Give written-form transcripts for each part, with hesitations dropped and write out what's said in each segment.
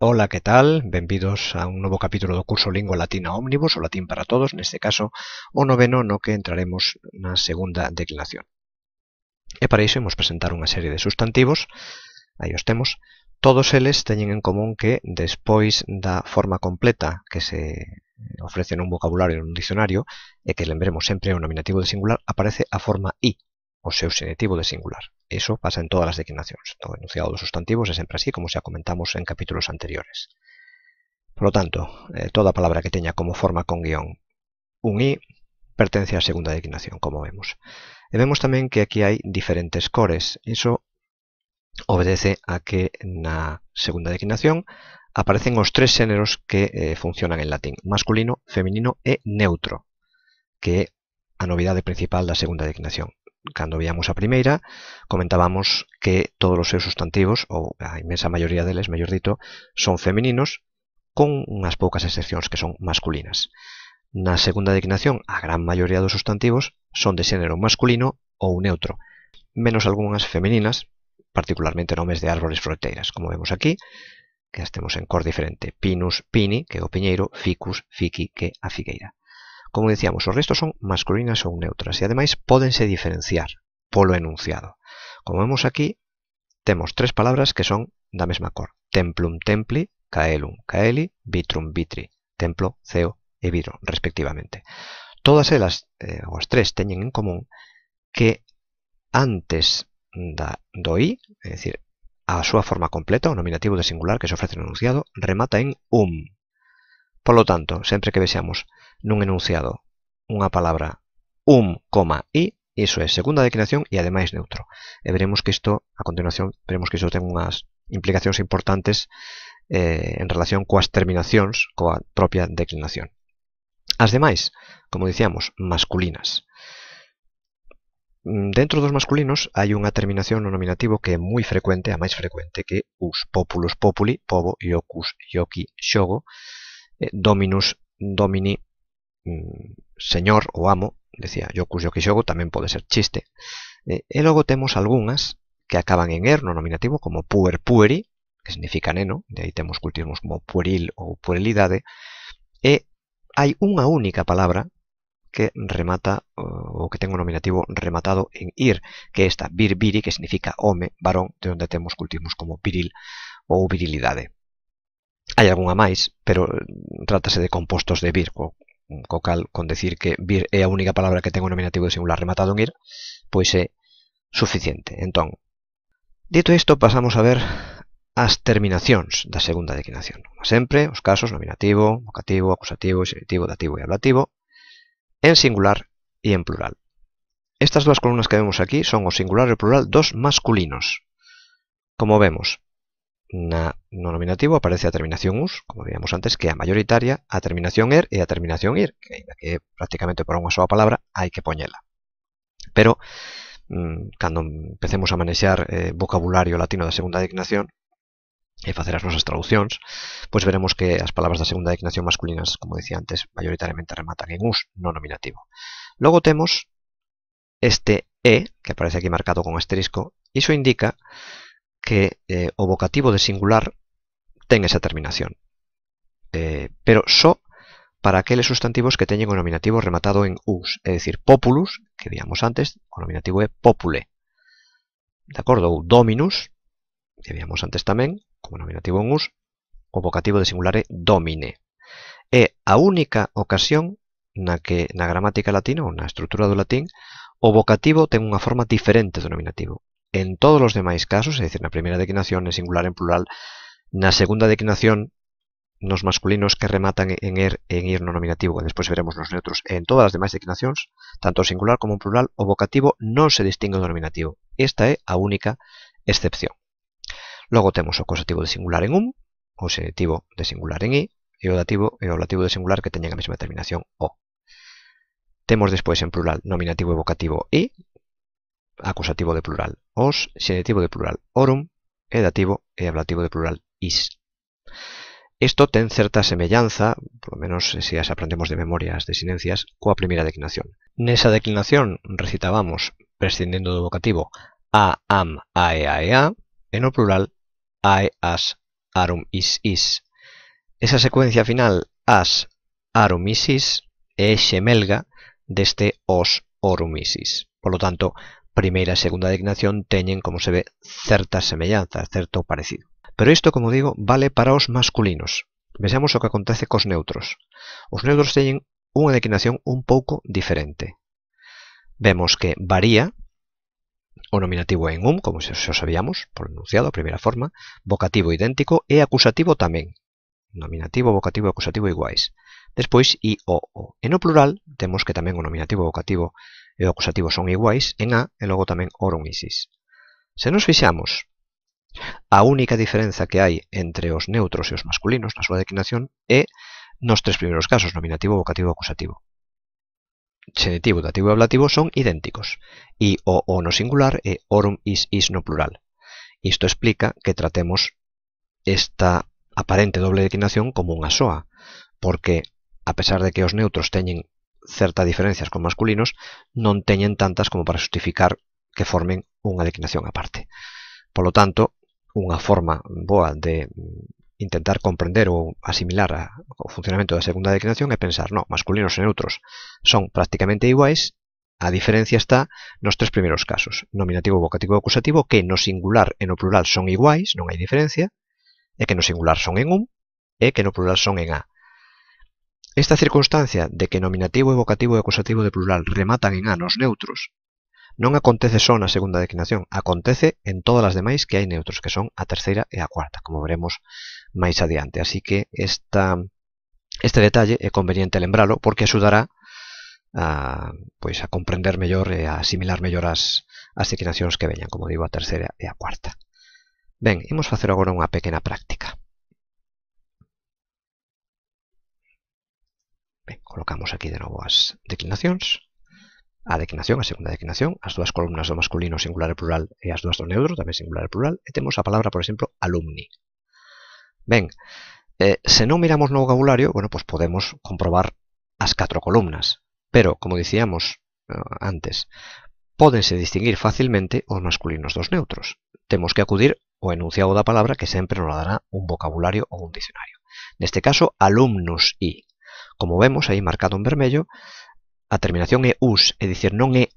Ola, que tal? Benvidos a un novo capítulo do curso Lingua Latina Omnibus, o latín para todos, neste caso o noveno no que entraremos na segunda declinación. E para iso imos presentar unha serie de sustantivos, aí os temos, todos eles teñen en común que despois da forma completa que se ofrece nun vocabulario nun dicionario e que lembremos sempre o nominativo de singular, aparece a forma I, o seu xenitivo de singular. Iso pasa en todas as declinacións. O enunciado dos sustantivos é sempre así, como xa comentamos en capítulos anteriores. Por lo tanto, toda palabra que teña como forma con guión un I pertence á segunda declinación, como vemos. E vemos tamén que aquí hai diferentes cores. Iso obedece a que na segunda declinación aparecen os tres xéneros que funcionan en latín: masculino, feminino e neutro, que é a novidade principal da segunda declinación. Cando víamos a primeira, comentábamos que todos os seus sustantivos, ou a inmensa maioría deles, mellor dito, son femininos, con unhas poucas excepcións que son masculinas. Na segunda declinación, a gran maioría dos sustantivos son de xénero masculino ou neutro, menos algunhas femininas, particularmente nomes de árbores froiteiras, como vemos aquí, que as temos en cor diferente: pinus, pini, que é o piñeiro; ficus, fiqui, que é a figueira. Como dicíamos, os restos son masculinas ou neutras e ademais pódense diferenciar polo enunciado. Como vemos aquí, temos tres palabras que son da mesma cor: templum, templi; caelum, caeli; vitrum, vitri; templo, ceo e vidro, respectivamente. Todas elas, os tres, teñen en común que antes do I, é dicir, a súa forma completa, o nominativo de singular que se ofrece no enunciado, remata en Por lo tanto, sempre que vexamos nun enunciado unha palabra I, iso é segunda declinación e ademais neutro. E veremos que isto, a continuación, veremos que isto ten unhas implicacións importantes en relación coas terminacións, coa propia declinación. As demais, como dicíamos, masculinas. Dentro dos masculinos hai unha terminación no nominativo que é moi frecuente, a máis frecuente, que us, populus, populi, pobo; iocus, ioqui, xogo; dominus, domini, señor ou amo, decía iocus, ioqui, xogo, tamén pode ser chiste. E logo temos algunhas que acaban en er no nominativo, como puer, pueri, que significa neno, de aí temos cultivos como pueril ou puerilidade, e hai unha única palabra que remata, ou que ten un nominativo rematado en ir, que é esta vir, viri, que significa home, varón, de onde temos cultivos como viril ou virilidade. Hai algunha máis, pero trátase de compostos de vir, co cal, con decir que vir é a única palabra que ten un nominativo de singular rematado en ir, pois é suficiente. Entón, dito isto, pasamos a ver as terminacións da segunda declinación. Como sempre, os casos: nominativo, vocativo, acusativo, xenitivo, dativo e ablativo, en singular e en plural. Estas dúas columnas que vemos aquí son o singular e o plural dos masculinos. Como vemos, no nominativo aparece a terminación us, como veíamos antes, que é a maioritaria; a terminación er e a terminación ir, que prácticamente por unha soa palabra hai que poñela. Pero, cando empecemos a manexar vocabulario latino da segunda declinación e facer as nosas traduccións, pois veremos que as palabras da segunda declinación masculinas, como dicía antes, maioritariamente rematan en us no nominativo. Logo temos este e, que aparece aquí marcado con asterisco. Iso indica que o vocativo de singular ten esa terminación, pero só para aqueles sustantivos que teñen o nominativo rematado en us, é dicir, populus, que víamos antes, o nominativo é popule, de acordo? Ou dominus, que víamos antes tamén, como nominativo en us, o vocativo de singular é domine. É a única ocasión na que na gramática latina ou na estrutura do latín o vocativo ten unha forma diferente do nominativo. En todos os demais casos, é dicir, na primeira declinación, en singular, en plural, na segunda declinación, nos masculinos que rematan en er e en ir no nominativo, e despois veremos nos neutros, e en todas as demais declinacións, tanto en singular como en plural, o vocativo non se distingue do nominativo. Esta é a única excepción. Logo temos o acusativo de singular en o xenitivo de singular en i, e o dativo e o ablativo de singular que teñen a mesma terminación o. Temos despois en plural nominativo e vocativo i, acusativo de plural os, xenitivo de plural orum, e dativo e ablativo de plural is. Isto ten certa semellanza, polo menos se as aprendemos de memoria as desinencias, coa primeira declinación. Nesa declinación recitábamos, prescindendo do vocativo, a, am, ae, ae, a, e no plural, ae, as, arum is. Esa secuencia final as, arum is é xemelga deste os, orum is. Por lo tanto, primeira e segunda declinación teñen, como se ve, certas semellanzas, certo parecido. Pero isto, como digo, vale para os masculinos. Vexamos o que acontece cos neutros. Os neutros teñen unha declinación un pouco diferente. Vemos que varía o nominativo en como xa sabíamos, por enunciado, a primeira forma, vocativo idéntico e acusativo tamén. Nominativo, vocativo e acusativo iguais. Despois, i, o. E no plural, temos que tamén o nominativo, vocativo e o acusativo son iguais en a e logo tamén orum isis. Se nos fixamos, a única diferenza que hai entre os neutros e os masculinos na súa declinación é nos tres primeiros casos, nominativo, vocativo e acusativo. Xenitivo, dativo e ablativo son idénticos. I, o no singular e orum is no plural. Isto explica que tratemos esta aparente doble declinación como unha soa, porque, a pesar de que os neutros teñen certas diferencias con masculinos, non teñen tantas como para justificar que formen unha declinación aparte. Por lo tanto, unha forma boa de intentar comprender ou asimilar o funcionamento da segunda declinación é pensar, no, masculinos e neutros son prácticamente iguais, a diferencia está nos tres primeiros casos, nominativo, vocativo e acusativo, que no singular e no plural son iguais, non hai diferencia, e que no singular son en e que no plural son en a. Esta circunstancia de que nominativo, vocativo e acusativo de plural rematan en a nos neutros non acontece só na segunda declinación, acontece en todas as demais que hai neutros, que son a terceira e a cuarta, como veremos máis adiante. Así que este detalle é conveniente lembralo porque axudará a comprender mellor e a asimilar mellor as declinacións que veñan, como digo, a terceira e a cuarta. Ben, imos facer agora unha pequena práctica. Ben, colocamos aquí de novo as declinacións. A declinación, a segunda declinación, as dúas columnas do masculino singular e plural e as dúas do neutro, tamén singular e plural, e temos a palabra, por exemplo, alumni. Ben, se non miramos no vocabulario, bueno, pues podemos comprobar as 4 columnas, pero, como dicíamos antes, pódense distinguir facilmente os masculinos dos neutros. Temos que acudir ao enunciado da palabra que sempre nos dará un vocabulario ou un dicionario. Neste caso, alumnus i. Como vemos aí marcado en vermello, a terminación é us, é dicir, non é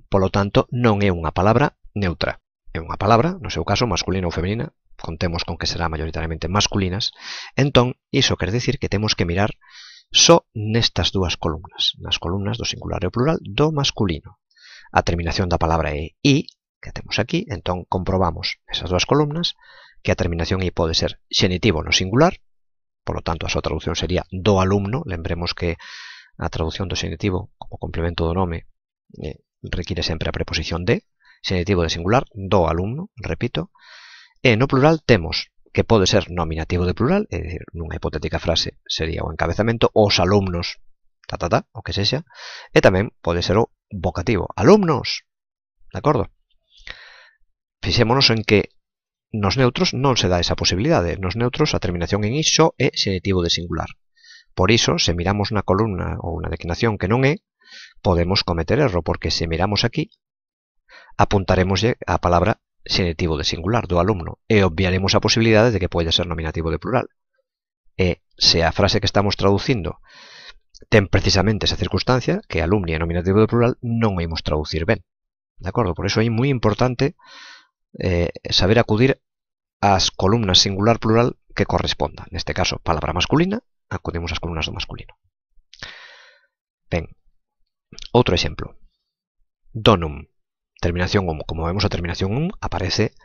polo tanto, non é unha palabra neutra. É unha palabra, no seu caso, masculina ou femenina, contemos con que será maioritariamente masculinas, entón, iso quer dicir que temos que mirar só nestas dúas columnas, nas columnas do singular e o plural do masculino. A terminación da palabra é i, que temos aquí, entón comprobamos nesas dúas columnas que a terminación i pode ser xenitivo no singular, polo tanto, a súa traducción sería do alumno, lembremos que a traducción do xenitivo como complemento do nome require sempre a preposición de, xenitivo de singular, do alumno, repito, e no plural temos que pode ser nominativo de plural, é dicir, nunha hipotética frase sería o encabezamento, os alumnos, o que sexa, e tamén pode ser o vocativo, alumnos, de acordo? Fixémonos en que nos neutros non se dá esa posibilidade, nos neutros a terminación en iso é xenitivo de singular. Por iso, se miramos na columna ou na declinación que non é, podemos cometer erro, porque se miramos aquí, apuntaremoslle a palabra xenitivo de singular do alumno e obviaremos a posibilidade de que pode ser nominativo de plural. E se a frase que estamos traducindo ten precisamente esa circunstancia, que alumni é nominativo de plural, non o imos traducir ben. De acordo? Por iso é moi importante saber acudir ás columnas singular-plural que corresponda. Neste caso, palabra masculina, acudimos ás columnas do masculino. Ben, outro exemplo. Donum. Terminación como vemos, a terminación aparece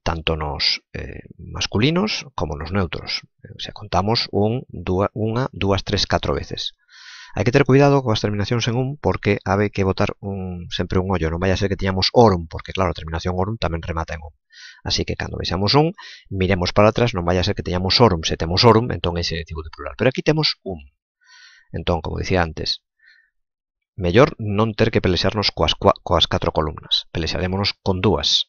tanto nos masculinos como nos neutros. Se contamos unha, dúas, tres, 4 veces. Hai que ter cuidado coas terminacións en porque hai que botar sempre un ollo. Non vai a ser que teñamos orum, porque claro, a terminación orum tamén remata en Así que cando vexamos miremos para atrás, non vai a ser que teñamos orum. Se temos orum, entón é xenitivo de plural. Pero aquí temos Entón, como dicía antes, mellor non ter que pelexarnos coas 4 columnas. Pelexarémonos con 2,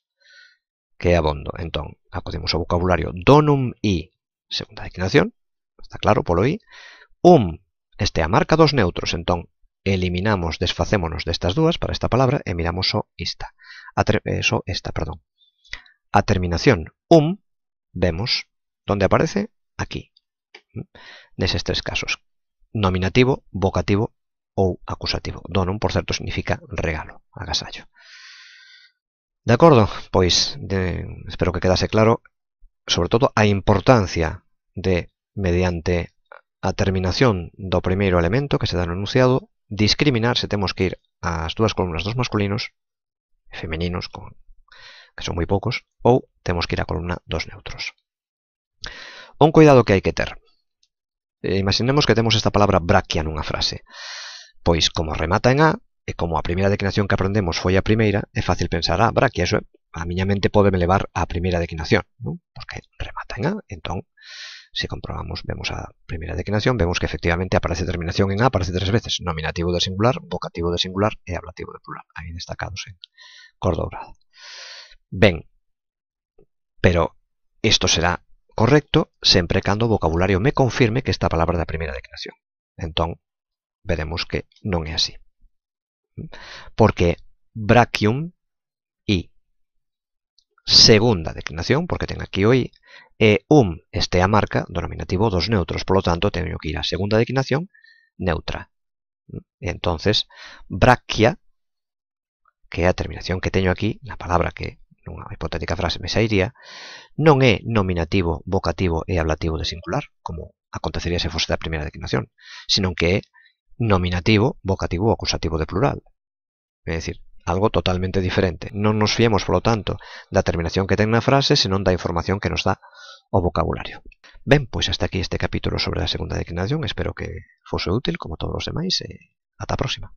que é abondo. Entón, acudimos ao vocabulario donum i, segunda declinación, está claro, polo i, este é a marca dos neutros, entón eliminamos, desfacémonos destas dúas para esta palabra e miramos só esta, perdón. A terminación vemos Donde aparece? Aquí. Neses tres casos. Nominativo, vocativo ou acusativo. Donum, por certo, significa regalo, agasallo. De acordo? Pois espero que quedase claro, sobre todo, a importancia de, mediante a terminación do primeiro elemento que se dá no enunciado, discriminar se temos que ir ás dúas columnas dos masculinos, femeninos, que son moi poucos, ou temos que ir á columna dos neutros. Un cuidado que hai que ter. Imaginemos que temos esta palabra braquia nunha frase. Pois, como remata en A, e como a primeira declinación que aprendemos foi a primeira, é fácil pensar, braquia, eso a miña mente pode me levar á primeira declinación, non? Porque remata en A, entón, se comprobamos, vemos a primeira declinación, vemos que efectivamente aparece terminación en A, aparece tres veces, nominativo de singular, vocativo de singular e ablativo de plural, aí destacados en cor dourada. Ben, pero isto será correcto sempre cando o vocabulario me confirme que esta palabra da primeira declinación. Entón, veremos que non é así. Porque brachium e segunda declinación, porque ten aquí o i, e este é a marca do nominativo dos neutros, polo tanto, teño que ir á segunda declinación neutra. E entonces, brachia, que é a terminación que teño aquí, na palabra que nunha hipotética frase me sairía, non é nominativo, vocativo e ablativo de singular, como acontecería se fose da primeira declinación, senón que é nominativo, vocativo ou acusativo de plural. É dicir, algo totalmente diferente. Non nos fiemos, polo tanto, da terminación que ten na frase, senón da información que nos dá o vocabulario. Ben, pois hasta aquí este capítulo sobre a segunda declinación. Espero que fose útil, como todos os demais, e ata a próxima.